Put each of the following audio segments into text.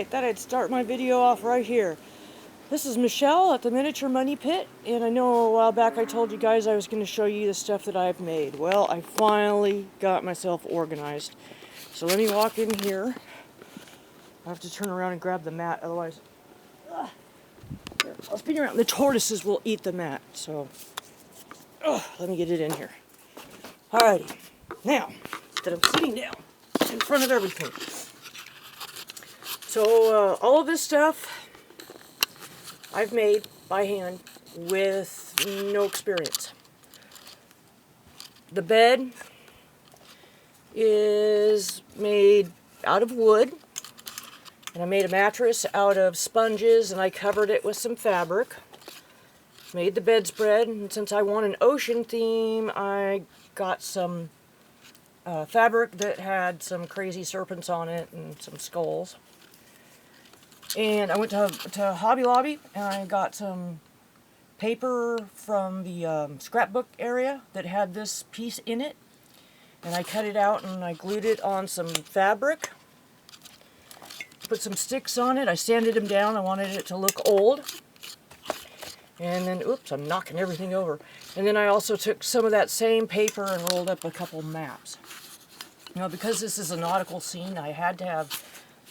Alright, thought I'd start my video off right here. This is Michelle at the Miniature Money Pit, and I know a while back I told you guys I was going to show you the stuff that I've made. Well, I finally got myself organized. So let me walk in here. I have to turn around and grab the mat, otherwise... Here, I'll spin around. The tortoises will eat the mat, so... let me get it in here. Alrighty. Now, that I'm sitting down in front of everything. So, all of this stuff I've made by hand with no experience. The bed is made out of wood, and I made a mattress out of sponges, and I covered it with some fabric. Made the bedspread, and since I want an ocean theme, I got some fabric that had some crazy serpents on it and some skulls. And I went to Hobby Lobby and I got some paper from the scrapbook area that had this piece in it. And I cut it out and I glued it on some fabric. Put some sticks on it. I sanded them down. I wanted it to look old. And then, oops, I'm knocking everything over. And then I also took some of that same paper and rolled up a couple maps. Now, because this is a nautical scene, I had to have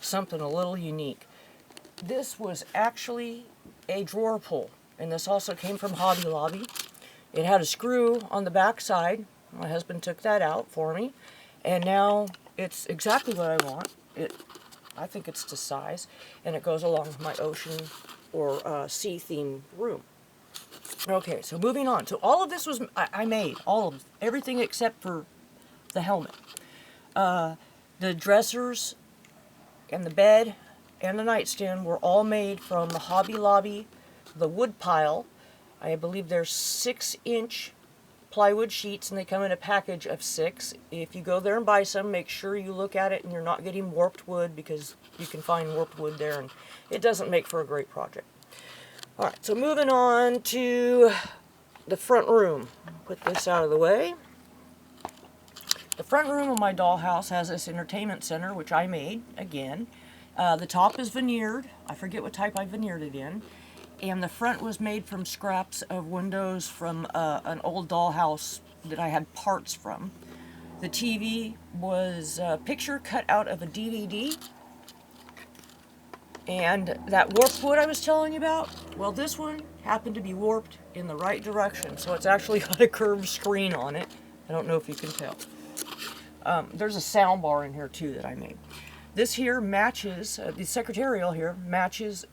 something a little unique. This was actually a drawer pull, and this also came from Hobby Lobby. It had a screw on the back side. My husband took that out for me, and now it's exactly what I want. I think it's to size, and it goes along with my ocean or sea theme room. Okay, so moving on. So all of this was I made all of everything except for the helmet. The dressers and the bed and the nightstand were all made from the Hobby Lobby, the wood pile. I believe there's 6-inch plywood sheets, and they come in a package of 6. If you go there and buy some, make sure you look at it and you're not getting warped wood, because you can find warped wood there and it doesn't make for a great project. Alright, so moving on to the front room. Put this out of the way. The front room of my dollhouse has this entertainment center, which I made, again. The top is veneered. I forget what type I veneered it in. And the front was made from scraps of windows from an old dollhouse that I had parts from. The TV was a picture cut out of a DVD. And that warped wood I was telling you about, well, this one happened to be warped in the right direction, so it's actually got a curved screen on it. I don't know if you can tell. There's a sound bar in here too that I made. This here matches, the secretarial here matches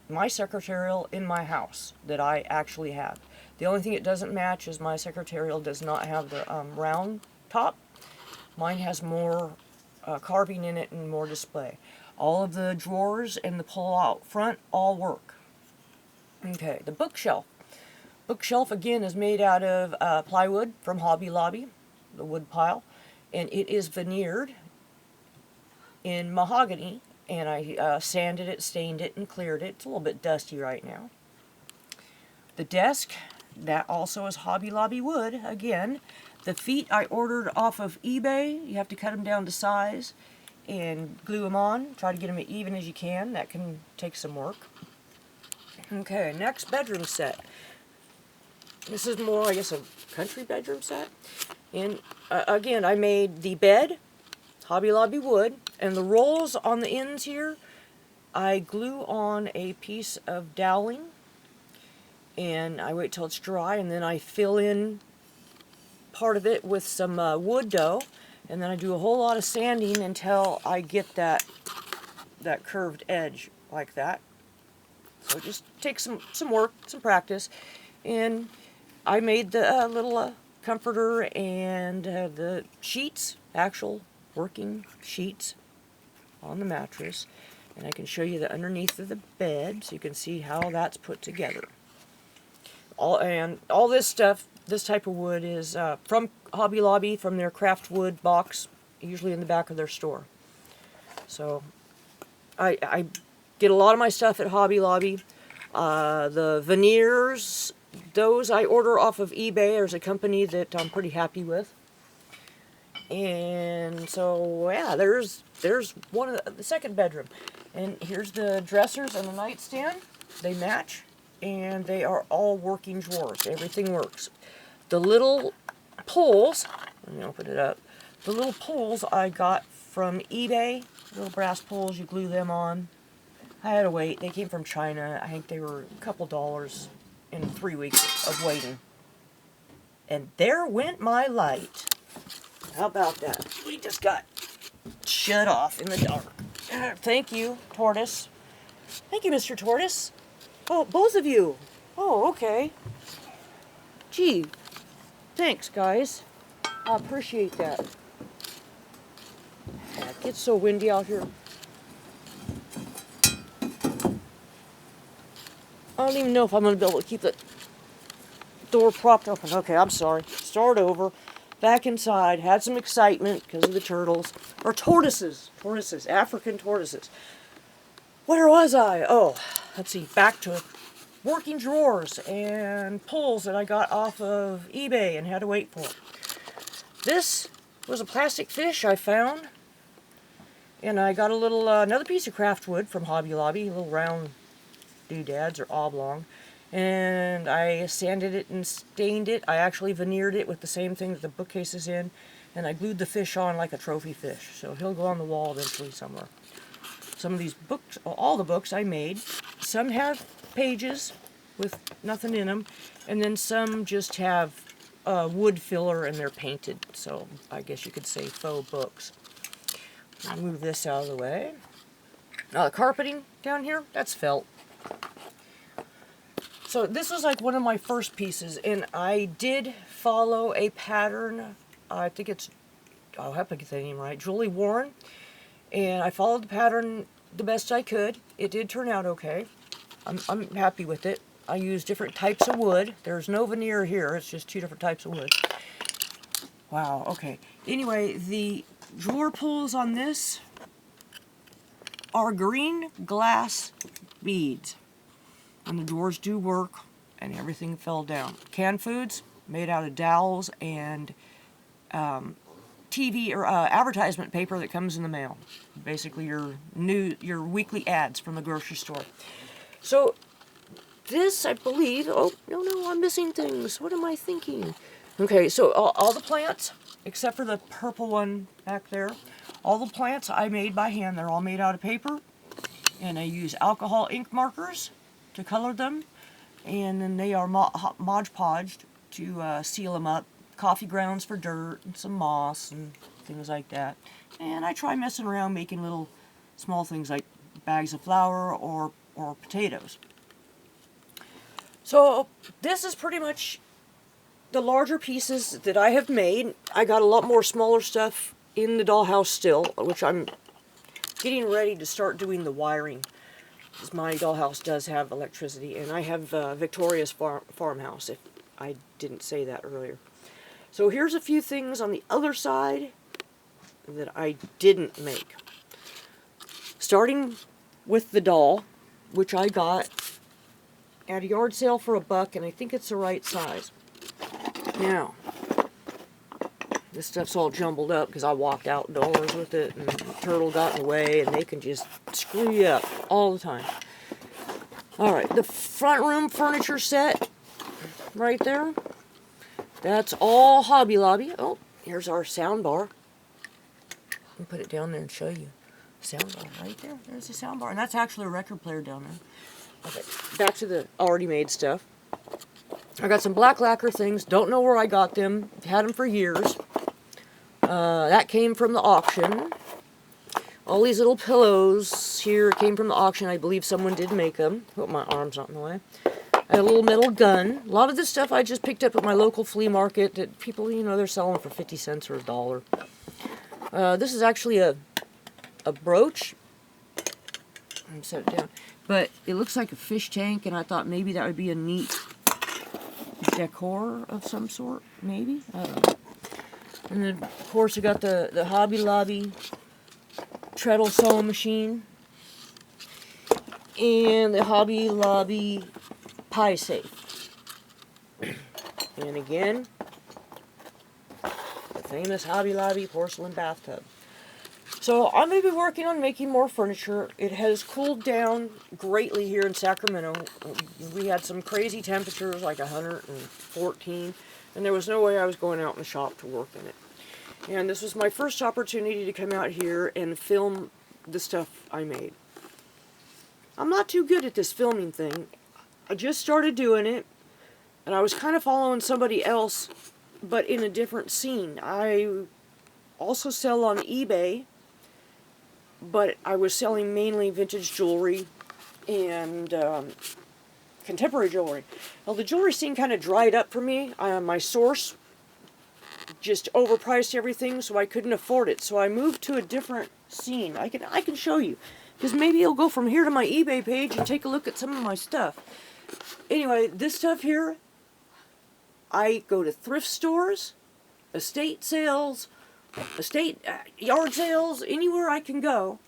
my secretarial in my house that I actually have. The only thing it doesn't match is my secretarial does not have the round top. Mine has more carving in it and more display. All of the drawers and the pull-out front all work. Okay, the bookshelf. Bookshelf, again, is made out of plywood from Hobby Lobby, the wood pile, and it is veneered in mahogany, and I sanded it, stained it, and cleared it. It's a little bit dusty right now. The desk, that also is Hobby Lobby wood, again. The feet I ordered off of eBay. You have to cut them down to size and glue them on. Try to get them as even as you can. That can take some work. Okay, next bedroom set. This is more, I guess, a country bedroom set. And again, I made the bed, Hobby Lobby wood, and the rolls on the ends here, I glue on a piece of doweling, and I wait till it's dry, and then I fill in part of it with some wood dough, and then I do a whole lot of sanding until I get that curved edge like that. So it just takes some work, some practice, and I made the little comforter and the sheets, actual working sheets on the mattress, and I can show you the underneath of the bed so you can see how that's put together. All this stuff, this type of wood is from Hobby Lobby, from their craft wood box, usually in the back of their store. So I get a lot of my stuff at Hobby Lobby. The veneers, those I order off of eBay. There's a company that I'm pretty happy with. And so, yeah, there's one of the second bedroom. And here's the dressers and the nightstand. They match, and they are all working drawers. Everything works. The little pulls, let me open it up. The little pulls I got from eBay, little brass pulls, you glue them on. I had to wait. They came from China. I think they were a couple dollars in 3 weeks of waiting. And there went my light. How about that? We just got shut off in the dark. Thank you, Tortoise. Thank you, Mr. Tortoise. Oh, both of you. Oh, okay. Gee, thanks, guys. I appreciate that. It gets so windy out here. I don't even know if I'm going to be able to keep the door propped open. Okay, I'm sorry. Start over. Back inside. Had some excitement because of the turtles. Or tortoises. Tortoises. African tortoises. Where was I? Oh, let's see. Back to working drawers and pulls that I got off of eBay and had to wait for. This was a plastic fish I found. And I got a little, another piece of craft wood from Hobby Lobby. Little round doodads or oblong. And I sanded it and stained it. I actually veneered it with the same thing that the bookcase is in. And I glued the fish on like a trophy fish. So he'll go on the wall eventually somewhere. Some of these books, all the books I made, some have pages with nothing in them. And then some just have wood filler and they're painted. So I guess you could say faux books. I'll move this out of the way. Now the carpeting down here, that's felt. So this was like one of my first pieces, and I did follow a pattern. I think it's, I'll have to get the name right, Julie Warren. And I followed the pattern the best I could. It did turn out okay. I'm happy with it. I used different types of wood. There's no veneer here, it's just 2 different types of wood. Wow, okay. Anyway, the drawer pulls on this are green glass beads. And the drawers do work, and everything fell down. Canned foods made out of dowls and TV or advertisement paper that comes in the mail. Basically, your weekly ads from the grocery store. So this, I believe. Oh no, I'm missing things. What am I thinking? Okay, so all the plants except for the purple one back there. All the plants I made by hand. They're all made out of paper, and I use alcohol ink markers to color them, and then they are Modge Podged to seal them up. Coffee grounds for dirt and some moss and things like that. And I try messing around making little small things like bags of flour or potatoes. So this is pretty much the larger pieces that I have made. I got a lot more smaller stuff in the dollhouse still, which I'm getting ready to start doing the wiring. My dollhouse does have electricity, and I have Victoria's farmhouse, if I didn't say that earlier. So here's a few things on the other side that I didn't make. Starting with the doll, which I got at a yard sale for $1, and I think it's the right size. Now, this stuff's all jumbled up because I walked outdoors with it, and the turtle got in the way, and they can just screw you up all the time. Alright, the front room furniture set, right there, that's all Hobby Lobby. Oh, here's our sound bar. Let me put it down there and show you. Sound bar right there. There's the sound bar, and that's actually a record player down there. Okay, back to the already made stuff. I got some black lacquer things. Don't know where I got them. Had them for years. That came from the auction. All these little pillows here came from the auction. I believe someone did make them. Hope my arm's not in the way. I had a little metal gun. A lot of this stuff I just picked up at my local flea market that people, you know, they're selling for 50 cents or $1. This is actually a brooch. I'm gonna set it down. But it looks like a fish tank, and I thought maybe that would be a neat decor of some sort, maybe? I don't know. And then, of course, we got the Hobby Lobby treadle sewing machine. And the Hobby Lobby pie safe. And again, the famous Hobby Lobby porcelain bathtub. So I'm going to be working on making more furniture. It has cooled down greatly here in Sacramento. We had some crazy temperatures, like 114, and there was no way I was going out in the shop to work in it. And this was my first opportunity to come out here and film the stuff I made. I'm not too good at this filming thing. I just started doing it, and I was kind of following somebody else, but in a different scene. I also sell on eBay, but I was selling mainly vintage jewelry and contemporary jewelry. Well, the jewelry scene kind of dried up for me. My source just overpriced everything, so I couldn't afford it. So I moved to a different scene. I can show you, because maybe you'll go from here to my eBay page and take a look at some of my stuff. Anyway, this stuff here, I go to thrift stores, estate sales, yard sales, anywhere I can go,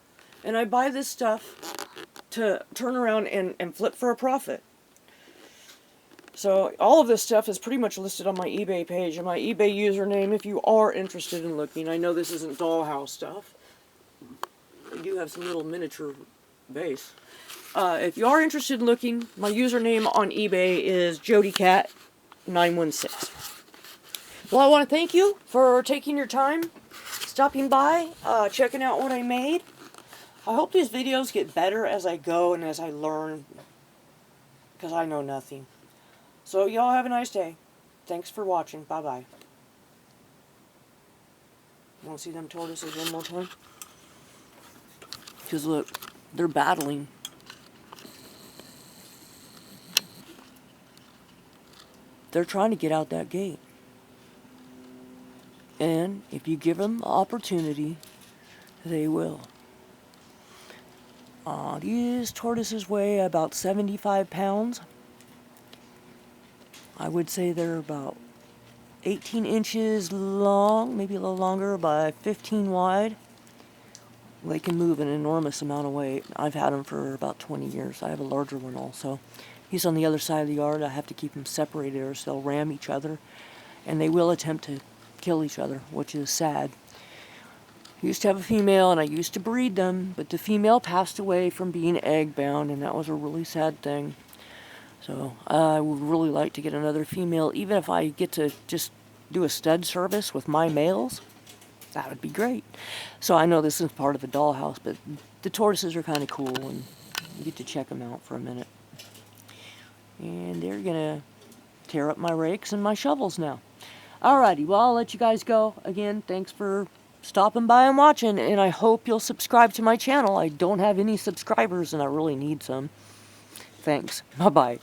and I buy this stuff to turn around and flip for a profit. So all of this stuff is pretty much listed on my eBay page and my eBay username if you are interested in looking. I know this isn't Dollhouse stuff. I do have some little miniature vase. If you are interested in looking, my username on eBay is JodyCat916. Well, I want to thank you for taking your time, stopping by, checking out what I made. I hope these videos get better as I go and as I learn, because I know nothing. So y'all have a nice day. Thanks for watching. Bye-bye. Want to see them tortoises one more time? Because look, they're battling. They're trying to get out that gate. And if you give them the opportunity, they will. These tortoises weigh about 75 pounds. I would say they're about 18 inches long, maybe a little longer, by 15 wide. They can move an enormous amount of weight. I've had them for about 20 years. I have a larger one also. He's on the other side of the yard. I have to keep them separated or else they'll ram each other. And they will attempt to kill each other, which is sad. I used to have a female and I used to breed them, but the female passed away from being egg-bound, and that was a really sad thing. So I would really like to get another female, even if I get to just do a stud service with my males. That would be great. So I know this is part of a dollhouse, but the tortoises are kind of cool, and you get to check them out for a minute. And they're going to tear up my rakes and my shovels now. Alrighty, well, I'll let you guys go. Again, thanks for stopping by and watching, and I hope you'll subscribe to my channel. I don't have any subscribers, and I really need some. Thanks. Bye-bye.